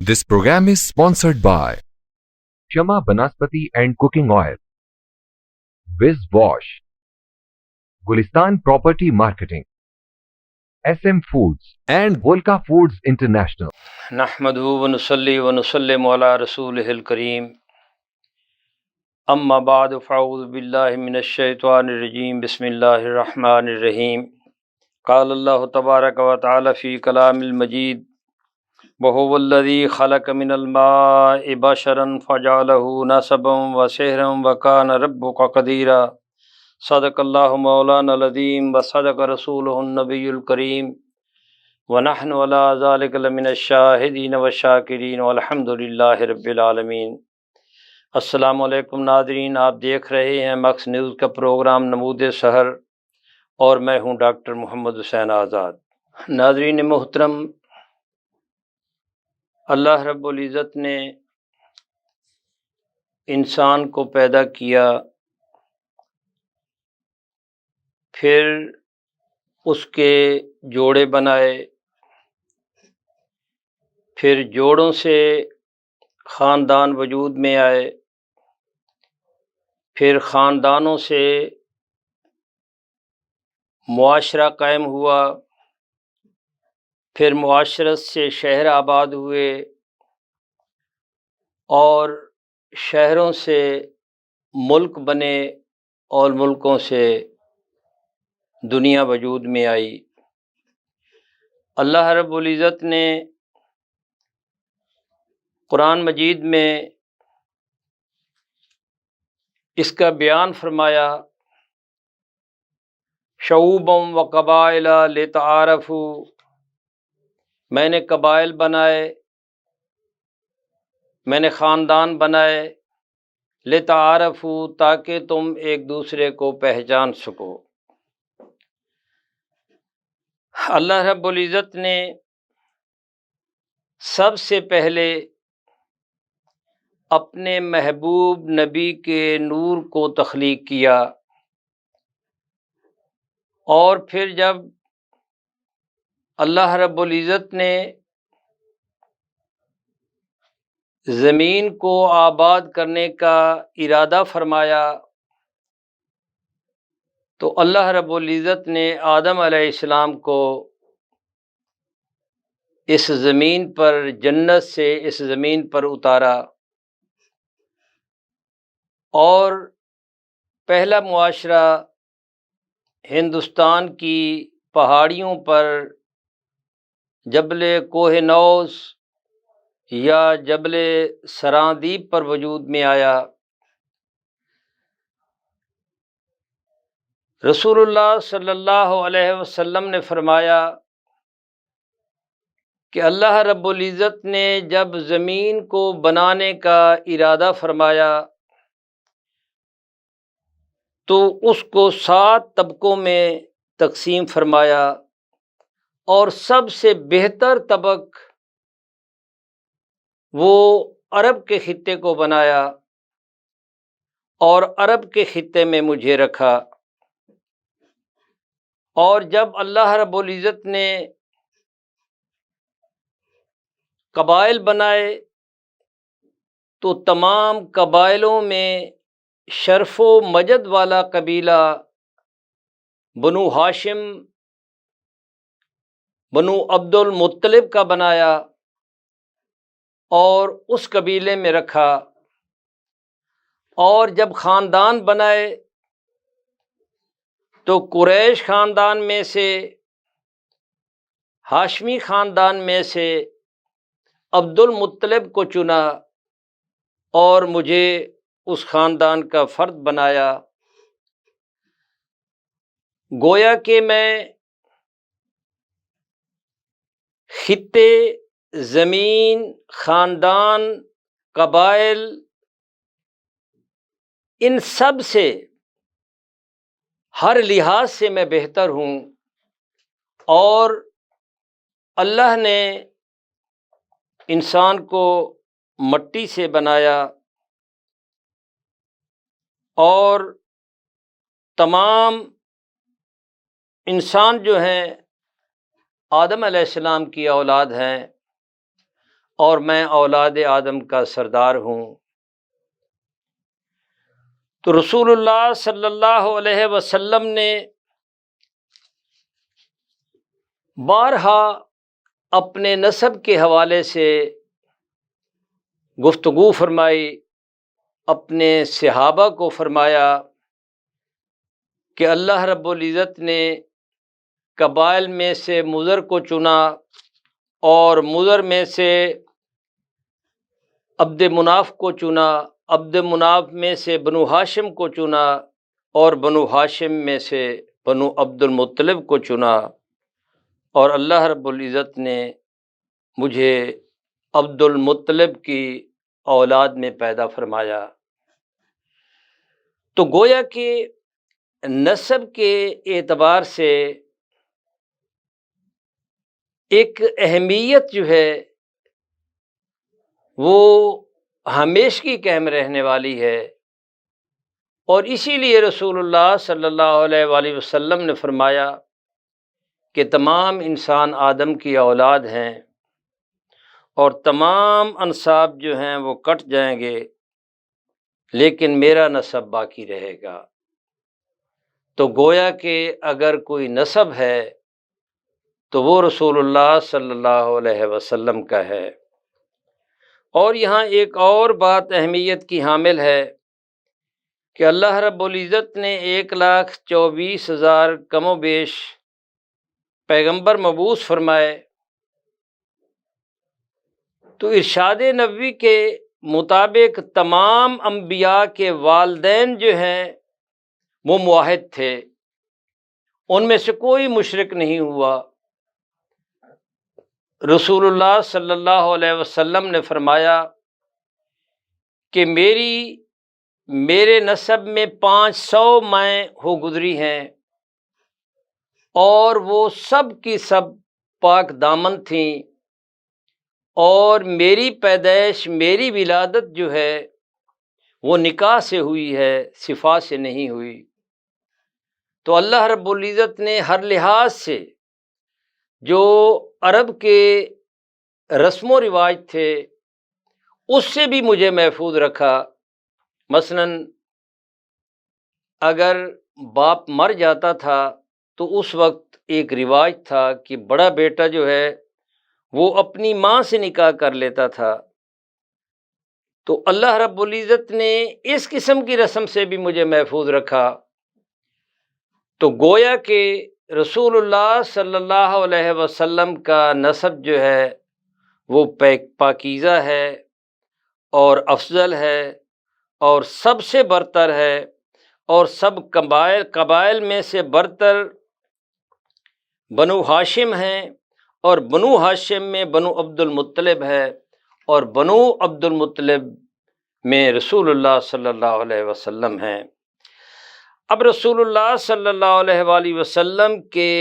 This program is sponsored by Shama Banaspati and Cooking Oil, Wiz Wash, Gulistan Property Marketing, SM Foods and Volca Foods International. نحمده ونصلي ونسلم على رسوله الكريم اما بعد فاعوذ بالله من الشیطان الرجیم بسم اللہ الرحمن الرحیم قال اللہ تبارک وتعالی فی کلام المجید وهو الذی خلق من الماء بشرا فجعله نسبا وسحرا وکان ربک قدیرا صدق اللہ مولانا العظیم وصدق رسولہ النبی الکریم ونحن على ذلك لمن الشاہدین والشاکرین والحمد للہ رب العالمین۔ السلام علیکم ناظرین، آپ دیکھ رہے ہیں مکس نیوز کا پروگرام نمود سحر اور میں ہوں ڈاکٹر محمد حسین آزاد۔ ناظرین محترم، اللہ رب العزت نے انسان کو پیدا کیا، پھر اس کے جوڑے بنائے، پھر جوڑوں سے خاندان وجود میں آئے، پھر خاندانوں سے معاشرہ قائم ہوا، پھر معاشرت سے شہر آباد ہوئے، اور شہروں سے ملک بنے، اور ملکوں سے دنیا وجود میں آئی۔ اللہ رب العزت نے قرآن مجید میں اس کا بیان فرمایا، شعوبا و قبائل لتعارفوا، میں نے قبائل بنائے، میں نے خاندان بنائے، لتعارفوا، تاکہ تم ایک دوسرے کو پہچان سکو۔ اللہ رب العزت نے سب سے پہلے اپنے محبوب نبی کے نور کو تخلیق کیا، اور پھر جب اللہ رب العزت نے زمین کو آباد کرنے کا ارادہ فرمایا تو اللہ رب العزت نے آدم علیہ السلام کو اس زمین پر، جنت سے اس زمین پر اتارا، اور پہلا معاشرہ ہندوستان کی پہاڑیوں پر جبل کوہ نوز یا جبل سراندیپ پر وجود میں آیا۔ رسول اللہ صلی اللہ علیہ وسلم نے فرمایا کہ اللہ رب العزت نے جب زمین کو بنانے کا ارادہ فرمایا تو اس کو 7 طبقوں میں تقسیم فرمایا، اور سب سے بہتر طبق وہ عرب کے خطے کو بنایا، اور عرب کے خطے میں مجھے رکھا۔ اور جب اللہ رب العزت نے قبائل بنائے تو تمام قبائلوں میں شرف و مجد والا قبیلہ بنو ہاشم، بنو عبد المطلب کا بنایا اور اس قبیلے میں رکھا۔ اور جب خاندان بنائے تو قریش خاندان میں سے، ہاشمی خاندان میں سے عبد المطلب کو چنا اور مجھے اس خاندان کا فرد بنایا۔ گویا کہ میں خطے، زمین، خاندان، قبائل، ان سب سے ہر لحاظ سے میں بہتر ہوں، اور اللہ نے انسان کو مٹی سے بنایا اور تمام انسان جو ہیں آدم علیہ السلام کی اولاد ہیں اور میں اولاد آدم کا سردار ہوں، تو رسول اللہ صلی اللہ علیہ وسلم نے بارہا اپنے نسب کے حوالے سے گفتگو فرمائی، اپنے صحابہ کو فرمایا کہ اللہ رب العزت نے قبائل میں سے مضر کو چنا اور مضر میں سے عبد مناف کو چنا، عبد مناف میں سے بنو ہاشم کو چنا اور بنو ہاشم میں سے بنو عبد المطلب کو چنا، اور اللہ رب العزت نے مجھے عبد المطلب کی اولاد میں پیدا فرمایا۔ تو گویا کہ نسب کے اعتبار سے ایک اہمیت جو ہے وہ ہمیشگی قائم رہنے والی ہے، اور اسی لیے رسول اللہ صلی اللہ علیہ وآلہ وسلم نے فرمایا کہ تمام انسان آدم کی اولاد ہیں اور تمام انساب جو ہیں وہ کٹ جائیں گے لیکن میرا نسب باقی رہے گا۔ تو گویا کہ اگر کوئی نسب ہے تو وہ رسول اللہ صلی اللہ علیہ وسلم کا ہے۔ اور یہاں ایک اور بات اہمیت کی حامل ہے کہ اللہ رب العزت نے 1,24,000 کم و بیش پیغمبر مبعوث فرمائے، تو ارشاد نبوی کے مطابق تمام انبیاء کے والدین جو ہیں وہ موحد تھے، ان میں سے کوئی مشرک نہیں ہوا۔ رسول اللہ صلی اللہ علیہ وسلم نے فرمایا کہ میرے نسب میں 500 مائیں ہو گزری ہیں اور وہ سب کی سب پاک دامن تھیں، اور میری پیدائش، میری ولادت جو ہے وہ نکاح سے ہوئی ہے، صفا سے نہیں ہوئی۔ تو اللہ رب العزت نے ہر لحاظ سے جو عرب کے رسم و رواج تھے اس سے بھی مجھے محفوظ رکھا۔ مثلا اگر باپ مر جاتا تھا تو اس وقت ایک رواج تھا کہ بڑا بیٹا جو ہے وہ اپنی ماں سے نکاح کر لیتا تھا، تو اللہ رب العزت نے اس قسم کی رسم سے بھی مجھے محفوظ رکھا۔ تو گویا کہ رسول اللہ صلی اللہ علیہ وسلم کا نسب جو ہے وہ پاکیزہ ہے اور افضل ہے اور سب سے برتر ہے، اور سب قبائل میں سے برتر بنو ہاشم ہیں، اور بنو ہاشم میں بنو عبد المطلب ہے، اور بنو عبد المطلب میں رسول اللہ صلی اللہ علیہ وسلم ہیں۔ اب رسول اللہ صلی اللہ علیہ وآلہ وسلم کے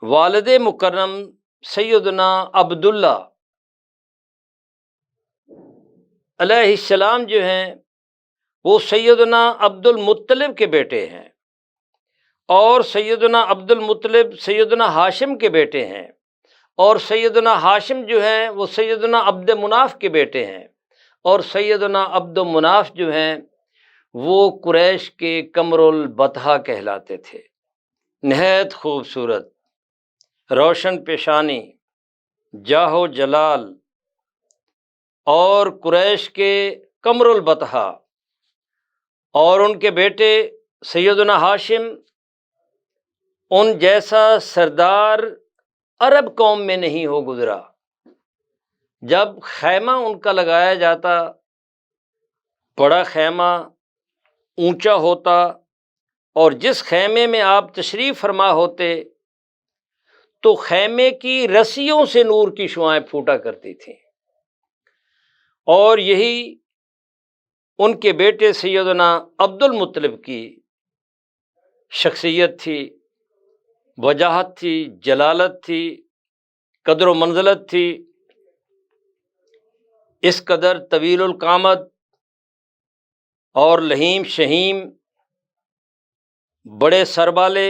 والد مکرم سیدنا عبداللہ علیہ السلام جو ہیں وہ سیدنا عبد المطلب کے بیٹے ہیں، اور سیدنا عبد المطلب سیدنا ہاشم کے بیٹے ہیں، اور سیدنا ہاشم جو ہیں وہ سیدنا عبد مناف کے بیٹے ہیں، اور سیدنا عبد مناف جو ہیں وہ قریش کے قمر البطحہ کہلاتے تھے، نہایت خوبصورت، روشن پیشانی، جاہ و جلال، اور قریش کے قمر البطحہ، اور ان کے بیٹے سیدنا ہاشم ان جیسا سردار عرب قوم میں نہیں ہو گزرا۔ جب خیمہ ان کا لگایا جاتا، بڑا خیمہ اونچا ہوتا، اور جس خیمے میں آپ تشریف فرما ہوتے تو خیمے کی رسیوں سے نور کی شعائیں پھوٹا کرتی تھیں، اور یہی ان کے بیٹے سیدنا عبد المطلب کی شخصیت تھی، وجاہت تھی، جلالت تھی، قدر و منزلت تھی۔ اس قدر طویل القامت اور لہیم شہیم، بڑے سر والے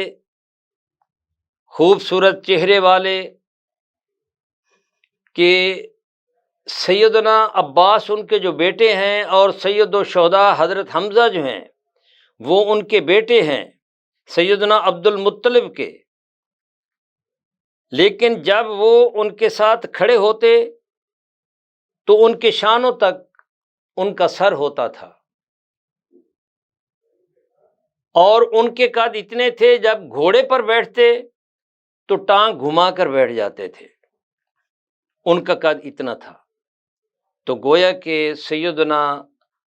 خوبصورت چہرے والے کہ سیدنا عباس ان کے جو بیٹے ہیں اور سید الشہداء حضرت حمزہ جو ہیں وہ ان کے بیٹے ہیں سیدنا عبد المطلب کے، لیکن جب وہ ان کے ساتھ کھڑے ہوتے تو ان کے شانوں تک ان کا سر ہوتا تھا، اور ان کے قد اتنے تھے جب گھوڑے پر بیٹھتے تو ٹانگ گھما کر بیٹھ جاتے تھے، ان کا قد اتنا تھا۔ تو گویا کہ سیدنا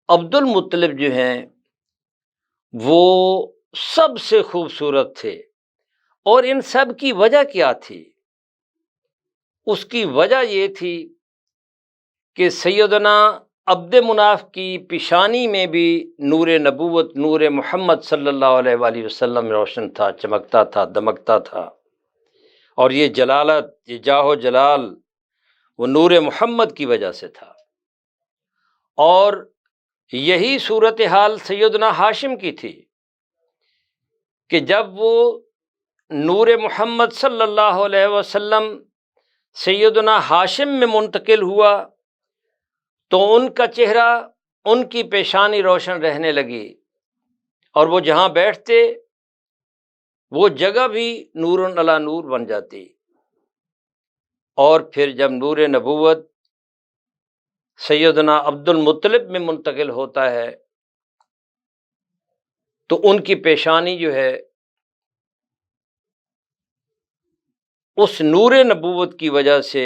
عبد المطلب جو ہیں وہ سب سے خوبصورت تھے، اور ان سب کی وجہ کیا تھی؟ اس کی وجہ یہ تھی کہ سیدنا عبد مناف کی پیشانی میں بھی نور نبوت، نور محمد صلی اللہ علیہ وآلہ وسلم روشن تھا، چمکتا تھا، دمکتا تھا، اور یہ جلالت، یہ جاہ و جلال وہ نور محمد کی وجہ سے تھا۔ اور یہی صورتحال سیدنا ہاشم کی تھی کہ جب وہ نور محمد صلی اللہ علیہ وسلم سیدنا ہاشم میں منتقل ہوا تو ان کا چہرہ، ان کی پیشانی روشن رہنے لگی، اور وہ جہاں بیٹھتے وہ جگہ بھی نور علی نور بن جاتی۔ اور پھر جب نور نبوت سیدنا عبد المطلب میں منتقل ہوتا ہے تو ان کی پیشانی جو ہے اس نور نبوت کی وجہ سے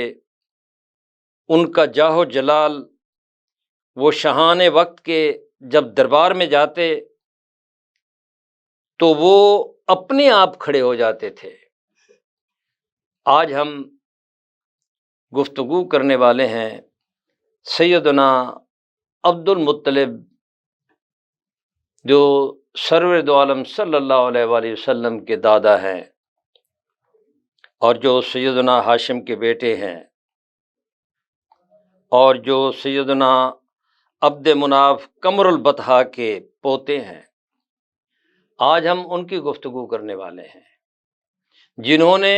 ان کا جاہ و جلال، وہ شاہان وقت کے جب دربار میں جاتے تو وہ اپنے آپ کھڑے ہو جاتے تھے۔ آج ہم گفتگو کرنے والے ہیں سیدنا عبد المطلب، جو سرور دو عالم صلی اللہ علیہ وآلہ وسلم کے دادا ہیں اور جو سیدنا ہاشم کے بیٹے ہیں، اور جو سیدنا عبد مناف قمر البطحاء کے پوتے ہیں۔ آج ہم ان کی گفتگو کرنے والے ہیں جنہوں نے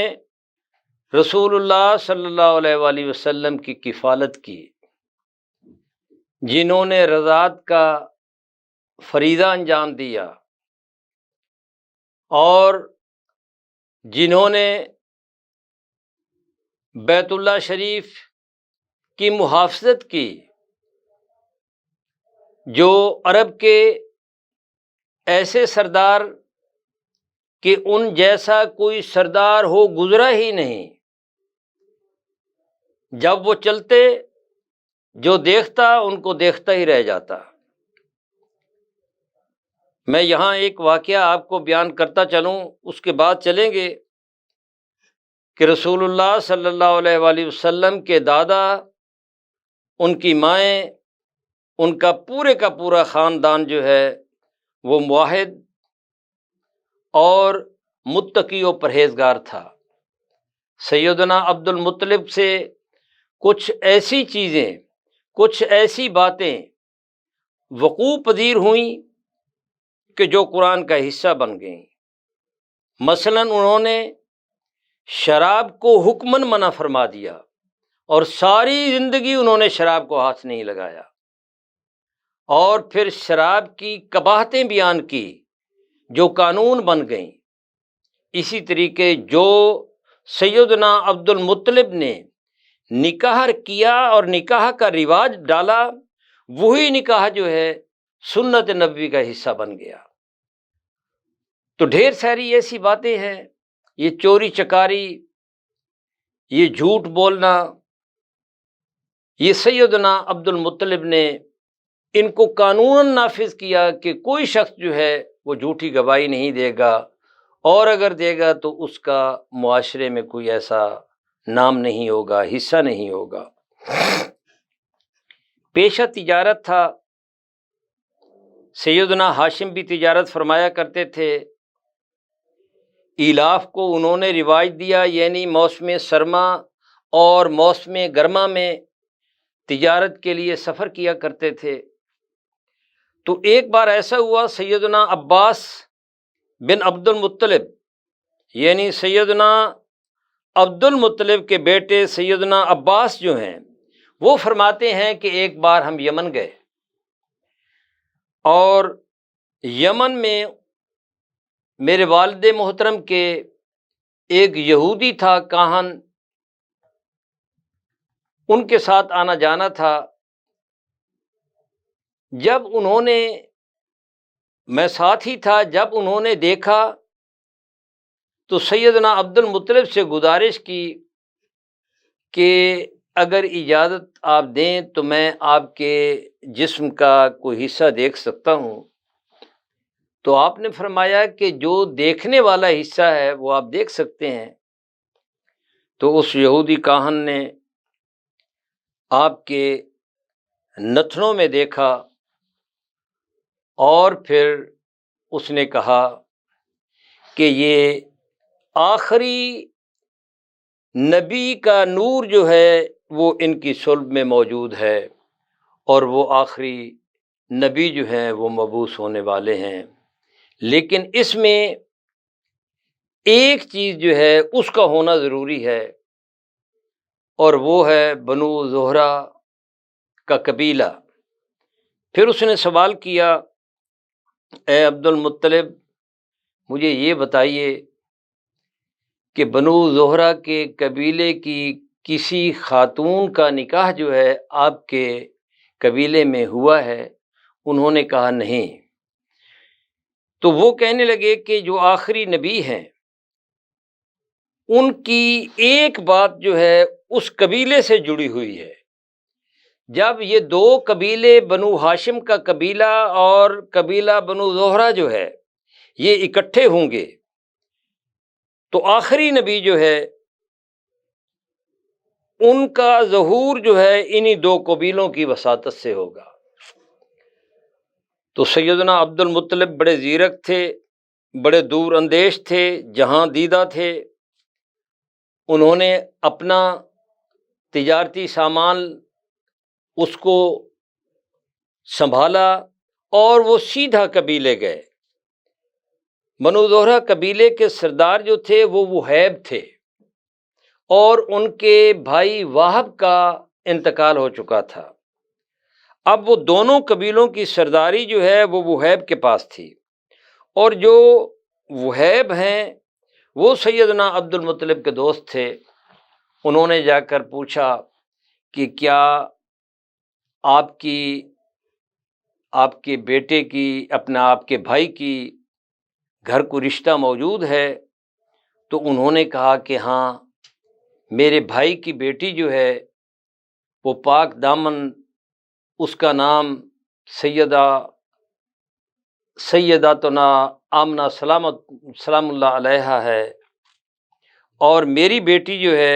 رسول اللہ صلی اللہ علیہ وآلہ وسلم کی کفالت کی، جنہوں نے رضاعت کا فریضہ انجام دیا، اور جنہوں نے بیت اللہ شریف کی محافظت کی، جو عرب کے ایسے سردار کہ ان جیسا کوئی سردار ہو گزرا ہی نہیں، جب وہ چلتے جو دیکھتا ان کو دیکھتا ہی رہ جاتا۔ میں یہاں ایک واقعہ آپ کو بیان کرتا چلوں، اس کے بعد چلیں گے کہ رسول اللہ صلی اللہ علیہ وآلہ وسلم کے دادا، ان کی مائیں، ان کا پورا خاندان جو ہے وہ موحد اور متقی و پرہیزگار تھا۔ سیدنا عبد المطلب سے کچھ ایسی چیزیں، کچھ ایسی باتیں وقوع پذیر ہوئیں کہ جو قرآن کا حصہ بن گئیں۔ مثلاً انہوں نے شراب کو حکماً منع فرما دیا، اور ساری زندگی انہوں نے شراب کو ہاتھ نہیں لگایا، اور پھر شراب کی قباحتیں بیان کی جو قانون بن گئیں۔ اسی طریقے جو سیدنا عبد المطلب نے نکاح کیا اور نکاح کا رواج ڈالا، وہی نکاح جو ہے سنت نبوی کا حصہ بن گیا۔ تو ڈھیر ساری ایسی باتیں ہیں، یہ چوری چکاری، یہ جھوٹ بولنا، یہ سیدنا عبد المطلب نے ان کو قانون نافذ کیا کہ کوئی شخص جو ہے وہ جھوٹی گواہی نہیں دے گا، اور اگر دے گا تو اس کا معاشرے میں کوئی ایسا نام نہیں ہوگا، حصہ نہیں ہوگا۔ پیشہ تجارت تھا، سیدنا ہاشم بھی تجارت فرمایا کرتے تھے۔ ایلاف کو انہوں نے رواج دیا، یعنی موسم سرما اور موسم گرما میں تجارت کے لیے سفر کیا کرتے تھے۔ تو ایک بار ایسا ہوا، سیدنا عباس بن عبد المطلب یعنی سیدنا عبد المطلب کے بیٹے سیدنا عباس جو ہیں وہ فرماتے ہیں کہ ایک بار ہم یمن گئے، اور یمن میں میرے والد محترم کے ایک یہودی تھا کاہن، ان کے ساتھ آنا جانا تھا۔ جب انہوں نے، میں ساتھ ہی تھا، جب انہوں نے دیکھا تو سیدنا عبد المطلب سے گزارش کی کہ اگر اجازت آپ دیں تو میں آپ کے جسم کا کوئی حصہ دیکھ سکتا ہوں۔ تو آپ نے فرمایا کہ جو دیکھنے والا حصہ ہے وہ آپ دیکھ سکتے ہیں۔ تو اس یہودی کاہن نے آپ کے نتنوں میں دیکھا، اور پھر اس نے کہا کہ یہ آخری نبی کا نور جو ہے وہ ان کی صلب میں موجود ہے، اور وہ آخری نبی جو ہیں وہ مبعوث ہونے والے ہیں، لیکن اس میں ایک چیز جو ہے اس کا ہونا ضروری ہے، اور وہ ہے بنو زہرہ کا قبیلہ۔ پھر اس نے سوال کیا، اے عبد المطلب مجھے یہ بتائیے کہ بنو زہرہ کے قبیلے کی کسی خاتون کا نکاح جو ہے آپ کے قبیلے میں ہوا ہے؟ انہوں نے کہا نہیں۔ تو وہ کہنے لگے کہ جو آخری نبی ہیں ان کی ایک بات جو ہے اس قبیلے سے جڑی ہوئی ہے۔ جب یہ دو قبیلے بنو ہاشم کا قبیلہ اور قبیلہ بنو زہرہ جو ہے یہ اکٹھے ہوں گے تو آخری نبی جو ہے ان کا ظہور جو ہے انہی دو قبیلوں کی وساطت سے ہوگا۔ تو سیدنا عبد المطلب بڑے زیرک تھے، بڑے دور اندیش تھے، جہاں دیدہ تھے۔ انہوں نے اپنا تجارتی سامان اس کو سنبھالا اور وہ سیدھا قبیلے گئے۔ بنو زہرہ قبیلے کے سردار جو تھے وہ وہیب تھے، اور ان کے بھائی واہب کا انتقال ہو چکا تھا۔ اب وہ دونوں قبیلوں کی سرداری جو ہے وہ وہیب کے پاس تھی، اور جو وہیب ہیں وہ سیدنا عبد المطلب کے دوست تھے۔ انہوں نے جا کر پوچھا کہ کیا آپ کے بیٹے کی، آپ کے بھائی کی گھر کو رشتہ موجود ہے؟ تو انہوں نے کہا کہ ہاں، میرے بھائی کی بیٹی جو ہے وہ پاک دامن، اس کا نام سیداتنا آمنہ سلام اللہ علیہا ہے، اور میری بیٹی جو ہے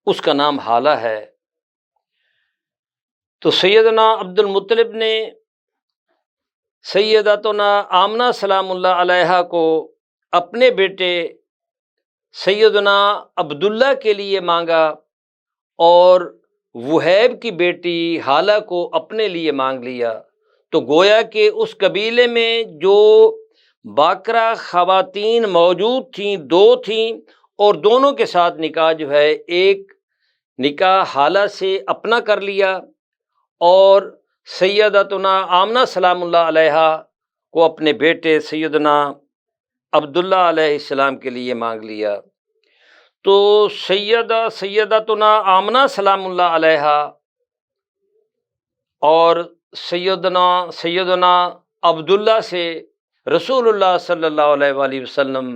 اس کا نام حالہ ہے۔ تو سیدنا عبد المطلب نے سیداتنا آمنہ سلام اللہ علیہا کو اپنے بیٹے سیدنا عبداللہ کے لیے مانگا، اور وہیب کی بیٹی حالہ کو اپنے لیے مانگ لیا۔ تو گویا کہ اس قبیلے میں جو باکرہ خواتین موجود تھیں دو تھیں، اور دونوں کے ساتھ نکاح جو ہے، ایک نکاح حالہ سے اپنا کر لیا، اور سیداتنا آمنہ سلام اللہ علیہا کو اپنے بیٹے سیدنا عبداللہ علیہ السلام کے لیے مانگ لیا۔ تو سیداتنا آمنہ سلام اللہ علیہا اور سیدنا عبداللہ سے رسول اللہ صلی اللہ علیہ وآلہ وسلم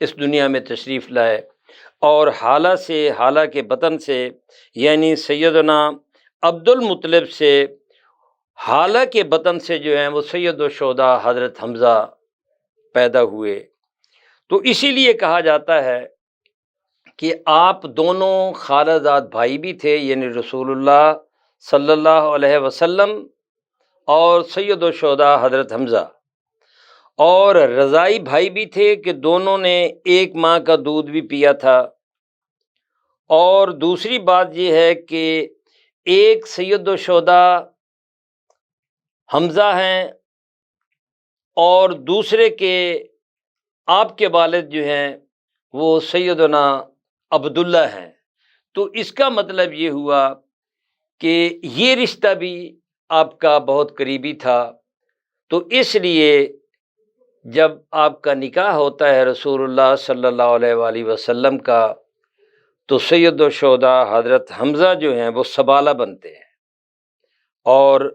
اس دنیا میں تشریف لائے، اور حالہ کے بطن سے، یعنی سیدنا عبد المطلب سے حالہ کے بطن سے جو ہیں وہ سید الشہداء حضرت حمزہ پیدا ہوئے۔ تو اسی لیے کہا جاتا ہے کہ آپ دونوں خالہ زاد بھائی بھی تھے، یعنی رسول اللہ صلی اللہ علیہ وسلم اور سید الشہداء حضرت حمزہ، اور رضائی بھائی بھی تھے کہ دونوں نے ایک ماں کا دودھ بھی پیا تھا۔ اور دوسری بات یہ ہے کہ ایک سید الشہداء حمزہ ہیں، اور دوسرے کے آپ کے والد جو ہیں وہ سیدنا عبداللہ ہیں، تو اس کا مطلب یہ ہوا کہ یہ رشتہ بھی آپ کا بہت قریبی تھا، تو اس لیے جب آپ کا نکاح ہوتا ہے رسول اللہ صلی اللہ علیہ وآلہ وسلم کا، تو سید الشہداء حضرت حمزہ جو ہیں وہ سبالہ بنتے ہیں، اور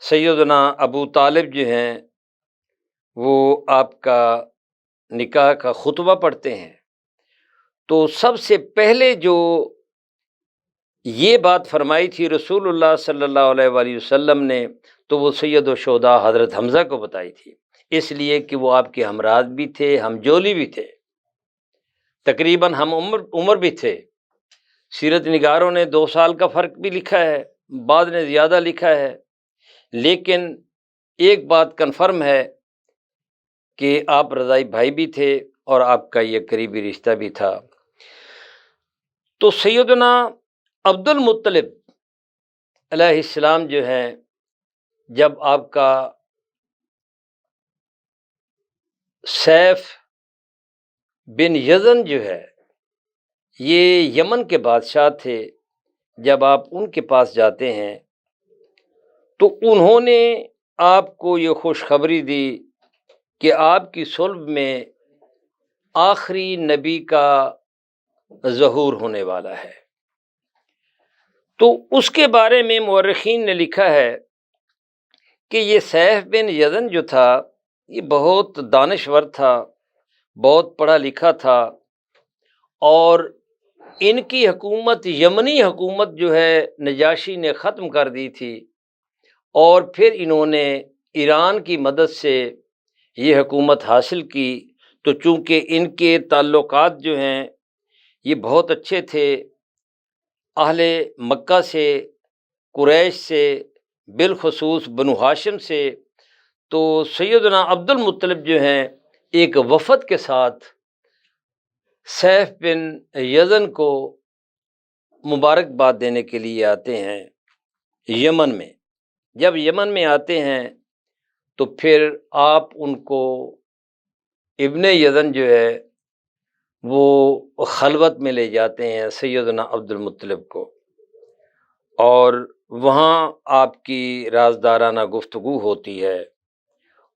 سیدنا ابو طالب جو ہیں وہ آپ کا نکاح کا خطبہ پڑھتے ہیں۔ تو سب سے پہلے جو یہ بات فرمائی تھی رسول اللہ صلی اللہ علیہ وآلہ وسلم نے، تو وہ سید الشہداء حضرت حمزہ کو بتائی تھی، اس لیے کہ وہ آپ کے ہمراز بھی تھے، ہم جولی بھی تھے، تقریباً ہم عمر بھی تھے۔ سیرت نگاروں نے 2 سال کا فرق بھی لکھا ہے، بعض نے زیادہ لکھا ہے، لیکن ایک بات کنفرم ہے کہ آپ رضائی بھائی بھی تھے اور آپ کا یہ قریبی رشتہ بھی تھا۔ تو سیدنا عبد المطلب علیہ السلام جو ہیں، جب آپ کا سیف بن یزن جو ہے یہ یمن کے بادشاہ تھے، جب آپ ان کے پاس جاتے ہیں تو انہوں نے آپ کو یہ خوشخبری دی کہ آپ کی صلب میں آخری نبی کا ظہور ہونے والا ہے۔ تو اس کے بارے میں مورخین نے لکھا ہے کہ یہ سیف بن یزن جو تھا یہ بہت دانشور تھا، بہت پڑھا لکھا تھا، اور ان کی حکومت، یمنی حکومت جو ہے نجاشی نے ختم کر دی تھی، اور پھر انہوں نے ایران کی مدد سے یہ حکومت حاصل کی۔ تو چونکہ ان کے تعلقات جو ہیں یہ بہت اچھے تھے اہل مکہ سے، قریش سے، بالخصوص بنو ہاشم سے، تو سیدنا عبد المطلب جو ہیں ایک وفد کے ساتھ سیف بن یزن کو مبارکباد دینے کے لیے آتے ہیں یمن میں۔ جب یمن میں آتے ہیں تو پھر آپ ان کو ابن یزن جو ہے وہ خلوت میں لے جاتے ہیں سیدنا عبد المطلب کو، اور وہاں آپ کی رازدارانہ گفتگو ہوتی ہے،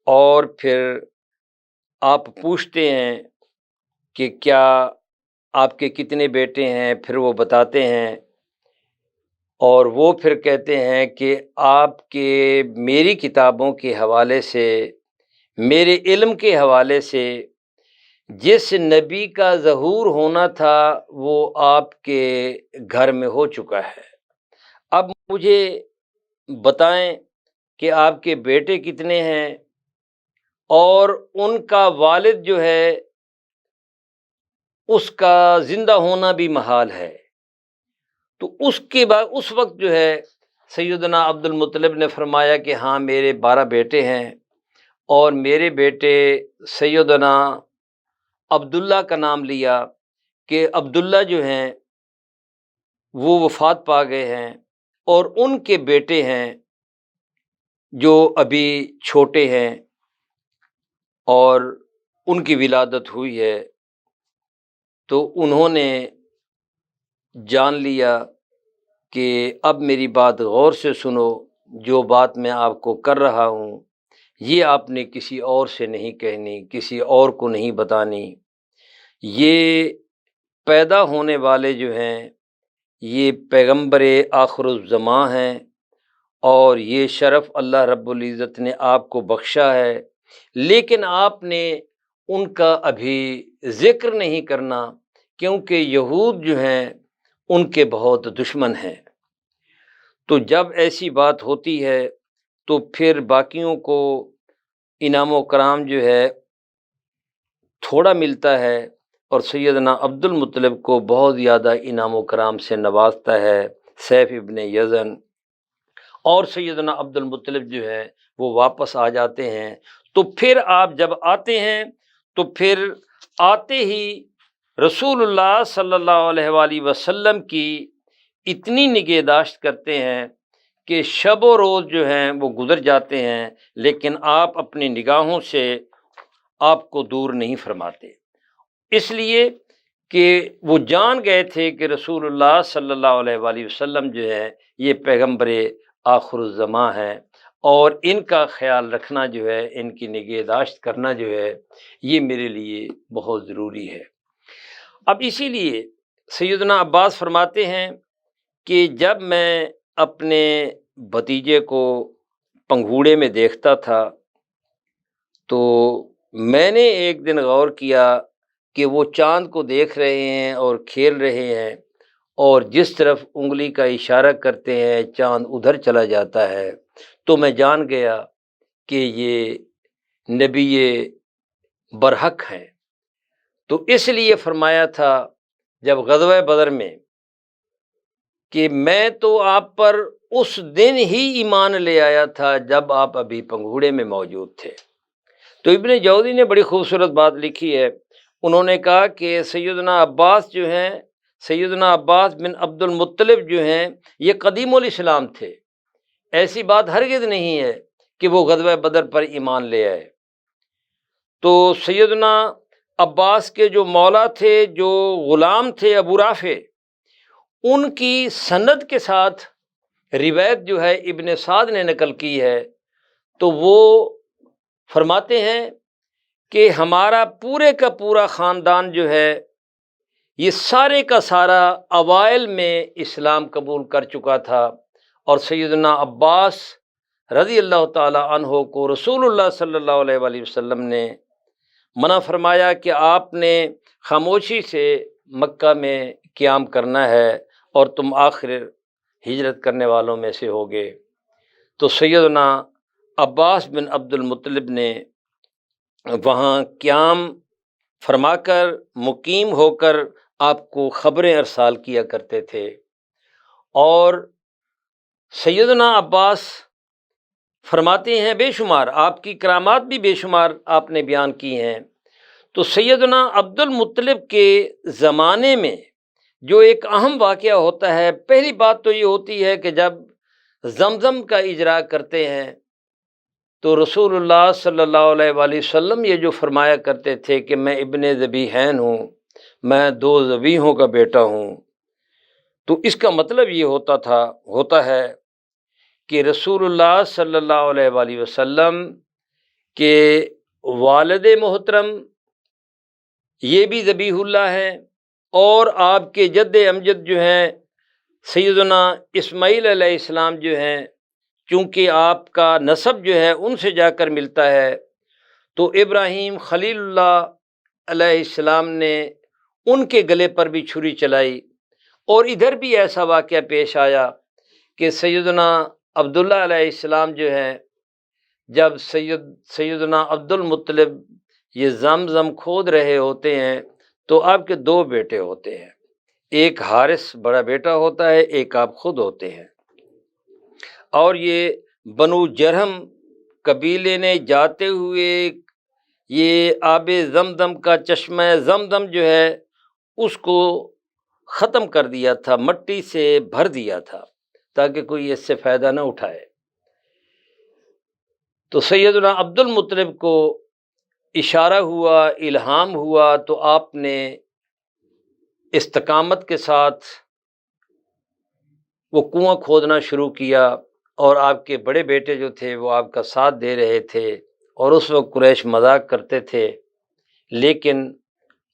اور پھر آپ پوچھتے ہیں کہ کیا آپ کے کتنے بیٹے ہیں، پھر وہ بتاتے ہیں، اور وہ پھر کہتے ہیں کہ آپ کے میری کتابوں کے حوالے سے، میرے علم کے حوالے سے جس نبی کا ظہور ہونا تھا وہ آپ کے گھر میں ہو چکا ہے، اب مجھے بتائیں کہ آپ کے بیٹے کتنے ہیں، اور ان کا والد جو ہے اس کا زندہ ہونا بھی محال ہے۔ تو اس کے بعد اس وقت جو ہے سیدنا عبد المطلب نے فرمایا کہ ہاں میرے 12 بیٹے ہیں، اور میرے بیٹے سیدنا عبداللہ کا نام لیا کہ عبداللہ جو ہیں وہ وفات پا گئے ہیں، اور ان کے بیٹے ہیں جو ابھی چھوٹے ہیں اور ان کی ولادت ہوئی ہے۔ تو انہوں نے جان لیا کہ اب میری بات غور سے سنو، جو بات میں آپ کو کر رہا ہوں یہ آپ نے کسی اور سے نہیں کہنی، کسی اور کو نہیں بتانی، یہ پیدا ہونے والے جو ہیں یہ پیغمبر آخر الزماں ہیں، اور یہ شرف اللہ رب العزت نے آپ کو بخشا ہے، لیکن آپ نے ان کا ابھی ذکر نہیں کرنا، کیونکہ یہود جو ہیں ان کے بہت دشمن ہیں۔ تو جب ایسی بات ہوتی ہے تو پھر باقیوں کو انعام و کرام جو ہے تھوڑا ملتا ہے، اور سیدنا عبد المطلب کو بہت زیادہ انعام و کرام سے نوازتا ہے سیف ابن یزن، اور سیدنا عبد المطلب جو ہے وہ واپس آ جاتے ہیں۔ تو پھر آپ جب آتے ہیں تو پھر آتے ہی رسول اللہ صلی اللہ علیہ وآلہ وسلم کی اتنی نگہداشت کرتے ہیں کہ شب و روز جو ہیں وہ گزر جاتے ہیں، لیکن آپ اپنی نگاہوں سے آپ کو دور نہیں فرماتے، اس لیے کہ وہ جان گئے تھے کہ رسول اللہ صلی اللہ علیہ وآلہ وسلم جو ہے یہ پیغمبر آخر الزماں ہیں، اور ان کا خیال رکھنا جو ہے، ان کی نگہداشت کرنا جو ہے، یہ میرے لیے بہت ضروری ہے۔ اب اسی لیے سیدنا عباس فرماتے ہیں کہ جب میں اپنے بھتیجے کو پنگھوڑے میں دیکھتا تھا تو میں نے ایک دن غور کیا کہ وہ چاند کو دیکھ رہے ہیں اور کھیل رہے ہیں، اور جس طرف انگلی کا اشارہ کرتے ہیں چاند ادھر چلا جاتا ہے، تو میں جان گیا کہ یہ نبی برحق ہیں۔ تو اس لیے فرمایا تھا جب غزوہ بدر میں کہ میں تو آپ پر اس دن ہی ایمان لے آیا تھا جب آپ ابھی پنگھوڑے میں موجود تھے۔ تو ابن جوزی نے بڑی خوبصورت بات لکھی ہے، انہوں نے کہا کہ سیدنا عباس جو ہیں، سیدنا عباس بن عبد المطلب جو ہیں، یہ قدیم الاسلام تھے، ایسی بات ہرگز نہیں ہے کہ وہ غزوہ بدر پر ایمان لے آئے۔ تو سیدنا عباس کے جو مولا تھے، جو غلام تھے ابو رافع، ان کی سند کے ساتھ روایت جو ہے ابن سعد نے نقل کی ہے، تو وہ فرماتے ہیں کہ ہمارا پورے کا پورا خاندان جو ہے یہ سارے کا سارا اوائل میں اسلام قبول کر چکا تھا، اور سیدنا عباس رضی اللہ تعالی عنہ کو رسول اللہ صلی اللہ علیہ وآلہ وسلم نے منع فرمایا کہ آپ نے خاموشی سے مکہ میں قیام کرنا ہے اور تم آخر ہجرت کرنے والوں میں سے ہوگے۔ تو سیدنا عباس بن عبد المطلب نے وہاں قیام فرما کر مقیم ہو کر آپ کو خبریں ارسال کیا کرتے تھے، اور سیدنا عباس فرماتے ہیں بے شمار آپ کی کرامات بھی بے شمار آپ نے بیان کی ہیں۔ تو سیدنا عبد المطلب کے زمانے میں جو ایک اہم واقعہ ہوتا ہے، پہلی بات تو یہ ہوتی ہے کہ جب زمزم کا اجرا کرتے ہیں تو رسول اللہ صلی اللہ علیہ وآلہ وسلم یہ جو فرمایا کرتے تھے کہ میں ابن ذبیحین ہوں، میں دو ذبیحوں کا بیٹا ہوں، تو اس کا مطلب یہ ہوتا ہے کہ رسول اللہ صلی اللہ علیہ وآلہ وسلم کے والد محترم یہ بھی ذبیح اللہ ہیں، اور آپ کے جد امجد جو ہیں سیدنا اسماعیل علیہ السلام جو ہیں، چونکہ آپ کا نسب جو ہے ان سے جا کر ملتا ہے، تو ابراہیم خلیل اللہ علیہ السلام نے ان کے گلے پر بھی چھری چلائی۔ اور ادھر بھی ایسا واقعہ پیش آیا کہ سیدنا عبداللہ علیہ السلام جو ہیں، جب سیدنا عبد المطلب یہ زمزم کھود رہے ہوتے ہیں تو آپ کے دو بیٹے ہوتے ہیں، ایک حارث بڑا بیٹا ہوتا ہے، ایک آپ خود ہوتے ہیں، اور یہ بنو جرہم قبیلے نے جاتے ہوئے یہ آب زمزم کا چشمہ زمزم جو ہے اس کو ختم کر دیا تھا، مٹی سے بھر دیا تھا تاکہ کوئی اس سے فائدہ نہ اٹھائے۔ تو سیدنا عبد المطلب کو اشارہ ہوا، الہام ہوا، تو آپ نے استقامت کے ساتھ وہ کنواں کھودنا شروع کیا، اور آپ کے بڑے بیٹے جو تھے وہ آپ کا ساتھ دے رہے تھے، اور اس وقت قریش مذاق کرتے تھے، لیکن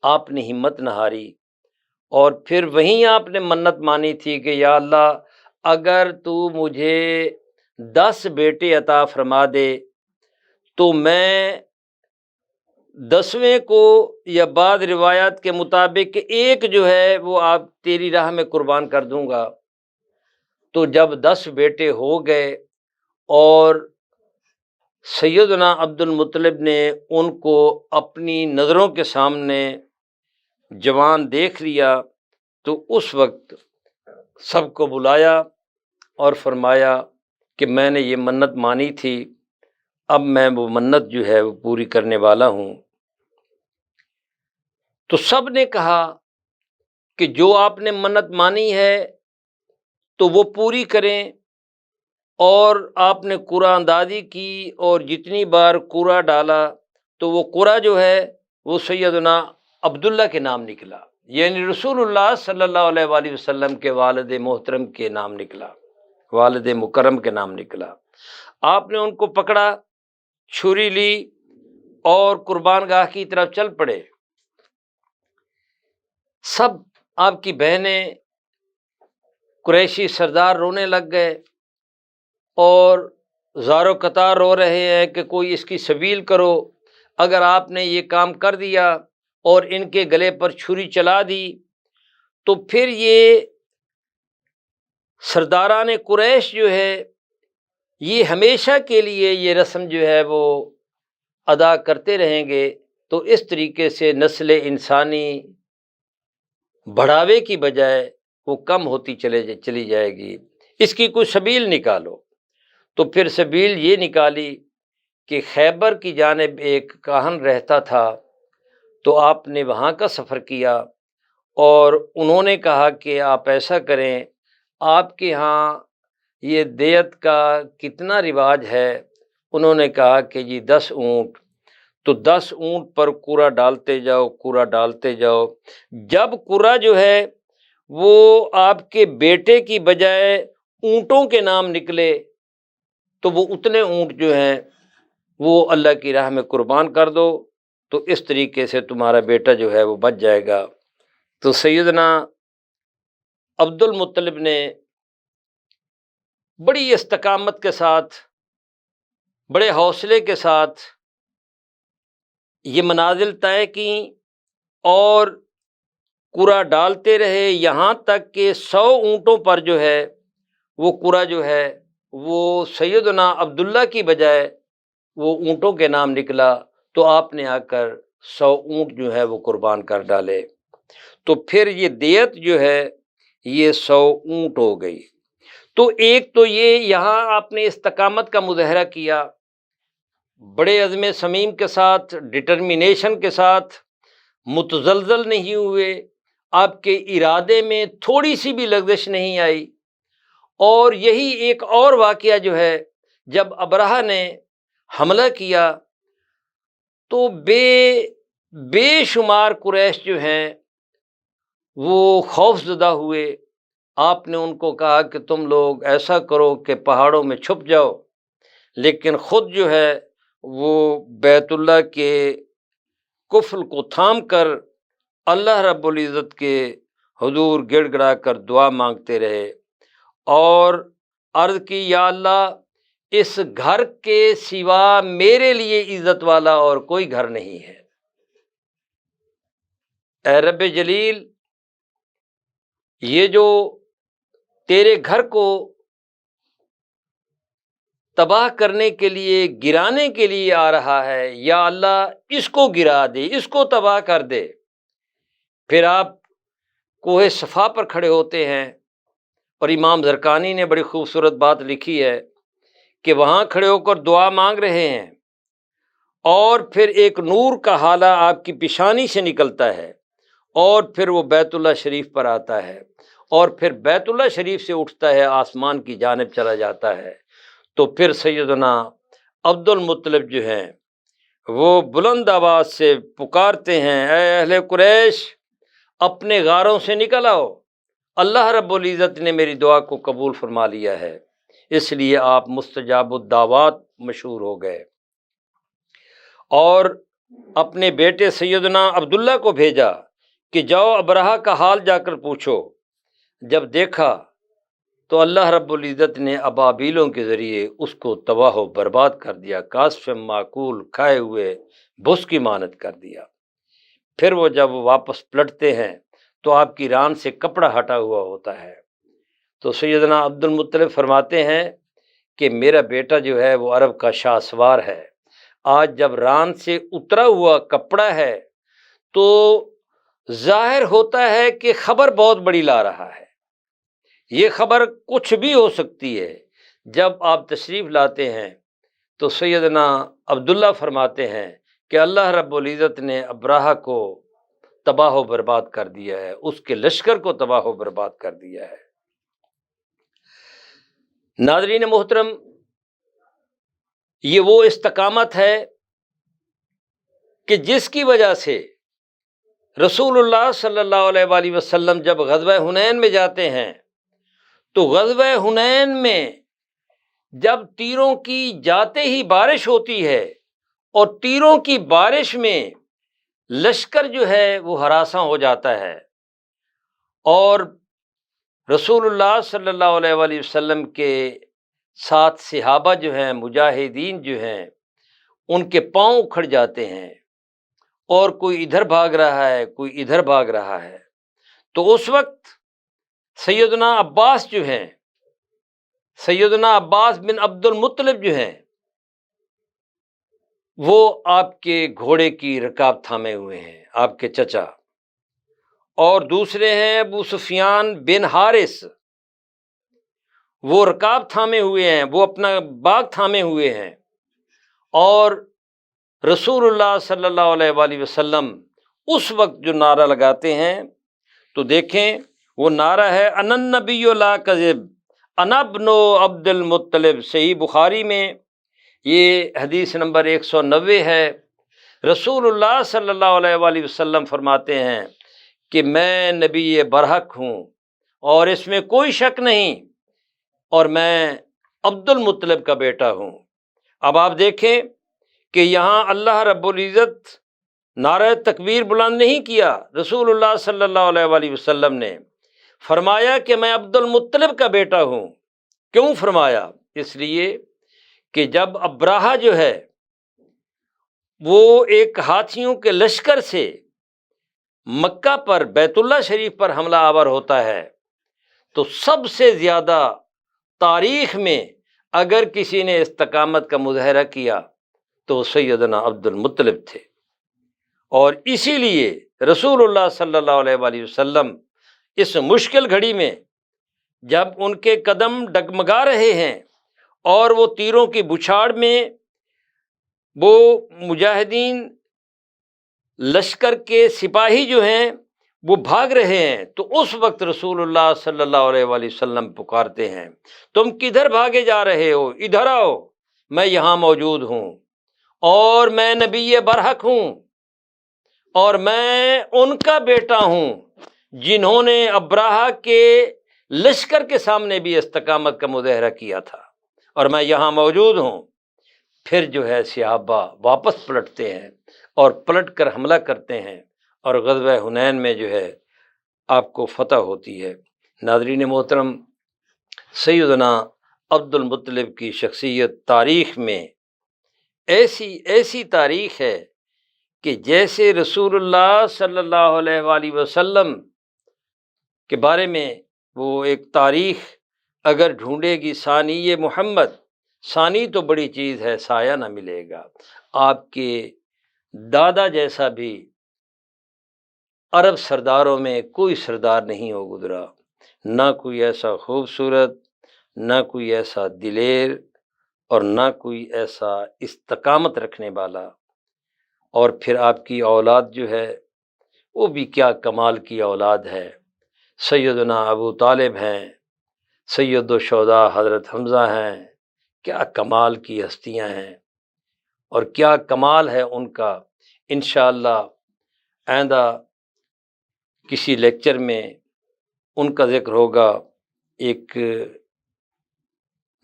آپ نے ہمت نہ ہاری، اور پھر وہیں آپ نے منت مانی تھی کہ یا اللہ اگر تو مجھے 10 بیٹے عطا فرما دے تو میں 10ویں کو، یا بعض روایات کے مطابق ایک جو ہے وہ آپ تیری راہ میں قربان کر دوں گا۔ تو جب 10 بیٹے ہو گئے اور سیدنا عبد المطلب نے ان کو اپنی نظروں کے سامنے جوان دیکھ لیا، تو اس وقت سب کو بلایا اور فرمایا کہ میں نے یہ منت مانی تھی، اب میں وہ منت جو ہے وہ پوری کرنے والا ہوں۔ تو سب نے کہا کہ جو آپ نے منت مانی ہے تو وہ پوری کریں، اور آپ نے قرآن اندازی کی، اور جتنی بار قرآن ڈالا تو وہ قرآن جو ہے وہ سیدنا عبداللہ کے نام نکلا۔ یعنی رسول اللہ صلی اللہ علیہ وآلہ وسلم کے والد محترم کے نام نکلا، والد مکرم کے نام نکلا۔ آپ نے ان کو پکڑا، چھری لی اور قربان گاہ کی طرف چل پڑے۔ سب آپ کی بہنیں، قریشی سردار رونے لگ گئے اور زارو قطار رو رہے ہیں کہ کوئی اس کی سبیل کرو، اگر آپ نے یہ کام کر دیا اور ان کے گلے پر چھری چلا دی تو پھر یہ سرداران قریش جو ہے یہ ہمیشہ کے لیے یہ رسم جو ہے وہ ادا کرتے رہیں گے، تو اس طریقے سے نسل انسانی بڑھاوے کی بجائے وہ کم ہوتی چلی جائے گی، اس کی کوئی سبیل نکالو۔ تو پھر سبیل یہ نکالی کہ خیبر کی جانب ایک کاہن رہتا تھا، تو آپ نے وہاں کا سفر کیا اور انہوں نے کہا کہ آپ ایسا کریں، آپ کے ہاں یہ دیت کا کتنا رواج ہے؟ انہوں نے کہا کہ جی 10 اونٹ۔ تو 10 اونٹ پر کوڑا ڈالتے جاؤ، کوڑا ڈالتے جاؤ، جب کوڑا جو ہے وہ آپ کے بیٹے کی بجائے اونٹوں کے نام نکلے تو وہ اتنے اونٹ جو ہیں وہ اللہ کی راہ میں قربان کر دو، تو اس طریقے سے تمہارا بیٹا جو ہے وہ بچ جائے گا۔ تو سیدنا عبد المطلب نے بڑی استقامت کے ساتھ، بڑے حوصلے کے ساتھ یہ منازل طے کی اور کوڑا ڈالتے رہے، یہاں تک کہ 100 اونٹوں پر جو ہے وہ کوڑا جو ہے وہ سیدنا عبداللہ کی بجائے وہ اونٹوں کے نام نکلا، تو آپ نے آ کر 100 اونٹ جو ہے وہ قربان کر ڈالے۔ تو پھر یہ دیت جو ہے یہ 100 اونٹ ہو گئی۔ تو ایک تو یہ یہاں آپ نے استقامت کا مظاہرہ کیا، بڑے عزم صمیم کے ساتھ، ڈٹرمینیشن کے ساتھ، متزلزل نہیں ہوئے، آپ کے ارادے میں تھوڑی سی بھی لغزش نہیں آئی۔ اور یہی ایک اور واقعہ جو ہے، جب ابرہہ نے حملہ کیا تو بے شمار قریش جو ہیں وہ خوف زدہ ہوئے۔ آپ نے ان کو کہا کہ تم لوگ ایسا کرو کہ پہاڑوں میں چھپ جاؤ، لیکن خود جو ہے وہ بیت اللہ کے قفل کو تھام کر اللہ رب العزت کے حضور گڑ گڑا کر دعا مانگتے رہے اور عرض کی یا اللہ اس گھر کے سوا میرے لیے عزت والا اور کوئی گھر نہیں ہے۔ اے رب جلیل، یہ جو تیرے گھر کو تباہ کرنے کے لیے، گرانے کے لیے آ رہا ہے، یا اللہ اس کو گرا دے، اس کو تباہ کر دے۔ پھر آپ کوہ صفا پر کھڑے ہوتے ہیں اور امام زرقانی نے بڑی خوبصورت بات لکھی ہے کہ وہاں کھڑے ہو کر دعا مانگ رہے ہیں اور پھر ایک نور کا حالہ آپ کی پیشانی سے نکلتا ہے اور پھر وہ بیت اللہ شریف پر آتا ہے اور پھر بیت اللہ شریف سے اٹھتا ہے، آسمان کی جانب چلا جاتا ہے۔ تو پھر سیدنا عبد المطلب جو ہیں وہ بلند آواز سے پکارتے ہیں، اے اہل قریش، اپنے غاروں سے نکل آؤ، اللہ رب العزت نے میری دعا کو قبول فرما لیا ہے۔ اس لیے آپ مستجاب الدعوات مشہور ہو گئے اور اپنے بیٹے سیدنا عبداللہ کو بھیجا کہ جاؤ ابرہہ کا حال جا کر پوچھو۔ جب دیکھا تو اللہ رب العزت نے ابابیلوں کے ذریعے اس کو تباہ و برباد کر دیا، کاسف معقول کھائے ہوئے بھس کی مانند کر دیا۔ پھر وہ جب واپس پلٹتے ہیں تو آپ کی ران سے کپڑا ہٹا ہوا ہوتا ہے۔ تو سیدنا عبد المطلب فرماتے ہیں کہ میرا بیٹا جو ہے وہ عرب کا شاہ سوار ہے، آج جب ران سے اترا ہوا کپڑا ہے تو ظاہر ہوتا ہے کہ خبر بہت بڑی لا رہا ہے، یہ خبر کچھ بھی ہو سکتی ہے۔ جب آپ تشریف لاتے ہیں تو سیدنا عبداللہ فرماتے ہیں کہ اللہ رب العزت نے ابرہہ کو تباہ و برباد کر دیا ہے، اس کے لشکر کو تباہ و برباد کر دیا ہے۔ ناظرین محترم، یہ وہ استقامت ہے کہ جس کی وجہ سے رسول اللہ صلی اللہ علیہ وآلہ وسلم جب غزوہ حنین میں جاتے ہیں تو غزوہ حنین میں جب تیروں کی جاتے ہی بارش ہوتی ہے اور تیروں کی بارش میں لشکر جو ہے وہ ہراساں ہو جاتا ہے، اور رسول اللہ صلی اللہ علیہ وآلہ وسلم کے ساتھ صحابہ جو ہیں، مجاہدین جو ہیں، ان کے پاؤں اکھڑ جاتے ہیں اور کوئی ادھر بھاگ رہا ہے، کوئی ادھر بھاگ رہا ہے، تو اس وقت سیدنا عباس جو ہیں، سیدنا عباس بن عبد المطلب جو ہیں، وہ آپ کے گھوڑے کی رکاب تھامے ہوئے ہیں، آپ کے چچا، اور دوسرے ہیں ابو سفیان بن حارث، وہ رکاب تھامے ہوئے ہیں، وہ اپنا باغ تھامے ہوئے ہیں، اور رسول اللہ صلی اللہ علیہ وآلہ وسلم اس وقت جو نعرہ لگاتے ہیں تو دیکھیں وہ نعرہ ہے انا النبی لا کذب انا ابن عبد المطلب۔ صحیح بخاری میں یہ حدیث نمبر 190 ہے۔ رسول اللہ صلی اللہ علیہ وآلہ وسلم فرماتے ہیں کہ میں نبی برحق ہوں اور اس میں کوئی شک نہیں، اور میں عبد المطلب کا بیٹا ہوں۔ اب آپ دیکھیں کہ یہاں اللہ رب العزت نعرہ تکبیر بلند نہیں کیا، رسول اللہ صلی اللہ علیہ وآلہ وسلم نے فرمایا کہ میں عبد المطلب کا بیٹا ہوں۔ کیوں فرمایا؟ اس لیے کہ جب ابراہہ جو ہے وہ ایک ہاتھیوں کے لشکر سے مکہ پر، بیت اللہ شریف پر حملہ آور ہوتا ہے، تو سب سے زیادہ تاریخ میں اگر کسی نے استقامت کا مظاہرہ کیا تو سیدنا عبد المطلب تھے، اور اسی لیے رسول اللہ صلی اللہ علیہ وآلہ وسلم اس مشکل گھڑی میں جب ان کے قدم ڈگمگا رہے ہیں اور وہ تیروں کی بچھاڑ میں وہ مجاہدین لشکر کے سپاہی جو ہیں وہ بھاگ رہے ہیں، تو اس وقت رسول اللہ صلی اللہ علیہ وآلہ وسلم پکارتے ہیں تم کدھر بھاگے جا رہے ہو، ادھر آؤ، میں یہاں موجود ہوں، اور میں نبی برحق ہوں، اور میں ان کا بیٹا ہوں جنہوں نے ابراہہ کے لشکر کے سامنے بھی استقامت کا مظاہرہ کیا تھا، اور میں یہاں موجود ہوں۔ پھر جو ہے صحابہ واپس پلٹتے ہیں اور پلٹ کر حملہ کرتے ہیں، اور غزوہ حنین میں جو ہے آپ کو فتح ہوتی ہے۔ ناظرین محترم، سیدنا عبد المطلب کی شخصیت تاریخ میں ایسی تاریخ ہے کہ جیسے رسول اللہ صلی اللہ علیہ وآلہ وسلم کے بارے میں وہ ایک تاریخ اگر ڈھونڈے گی ثانی محمد، ثانی تو بڑی چیز ہے، سایہ نہ ملے گا۔ آپ کے دادا جیسا بھی عرب سرداروں میں کوئی سردار نہیں ہو گزرا، نہ کوئی ایسا خوبصورت، نہ کوئی ایسا دلیر، اور نہ کوئی ایسا استقامت رکھنے والا۔ اور پھر آپ کی اولاد جو ہے وہ بھی کیا کمال کی اولاد ہے، سیدنا ابو طالب ہیں، سید الشہداء حضرت حمزہ ہیں، کیا کمال کی ہستیاں ہیں، اور کیا کمال ہے ان کا۔ انشاءاللہ آئندہ کسی لیکچر میں ان کا ذکر ہوگا، ایک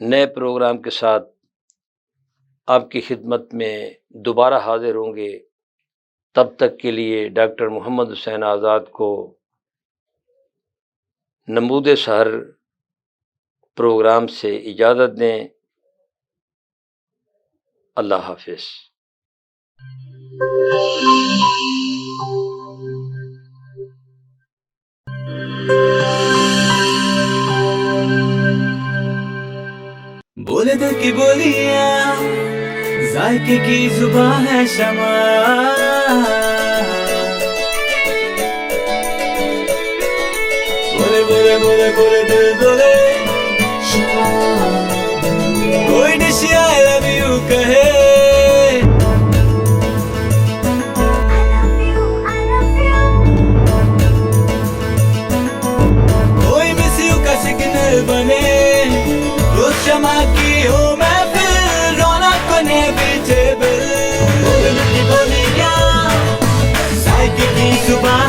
نئے پروگرام کے ساتھ آپ کی خدمت میں دوبارہ حاضر ہوں گے۔ تب تک کے لیے ڈاکٹر محمد حسین آزاد کو نمود سحر پروگرام سے اجازت دیں۔ اللہ حافظ۔ بولے دل کی بولیاں، ذائقے کی زبان ہے شمع، بولے بولے بولے بولے دل بولے، کوئی ڈش آئی لو یو کہے، کوئی مس یو کا سگنل بنے، روز شمع کی ہو محفل، رونق بنے بیچے بل، بولے دل کی بولیاں، ذائقے کی زبان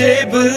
table,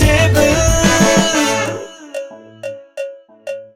table,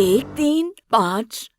1, 3, 5,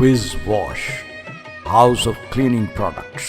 Wiz Wash, House of Cleaning Products.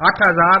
8000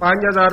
5000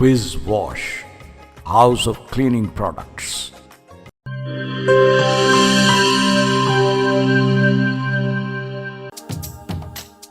Wiz Wash, House of Cleaning Products.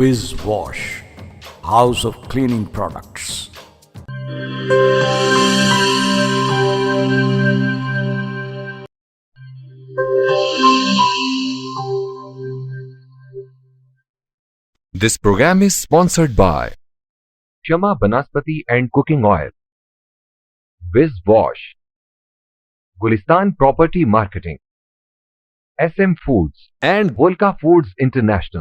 Whiz Wash, House of Cleaning Products. This program is sponsored by Shama Banaspati and Cooking Oil, Whiz Wash, Gulistan Property Marketing, SM Foods and Volca Foods International.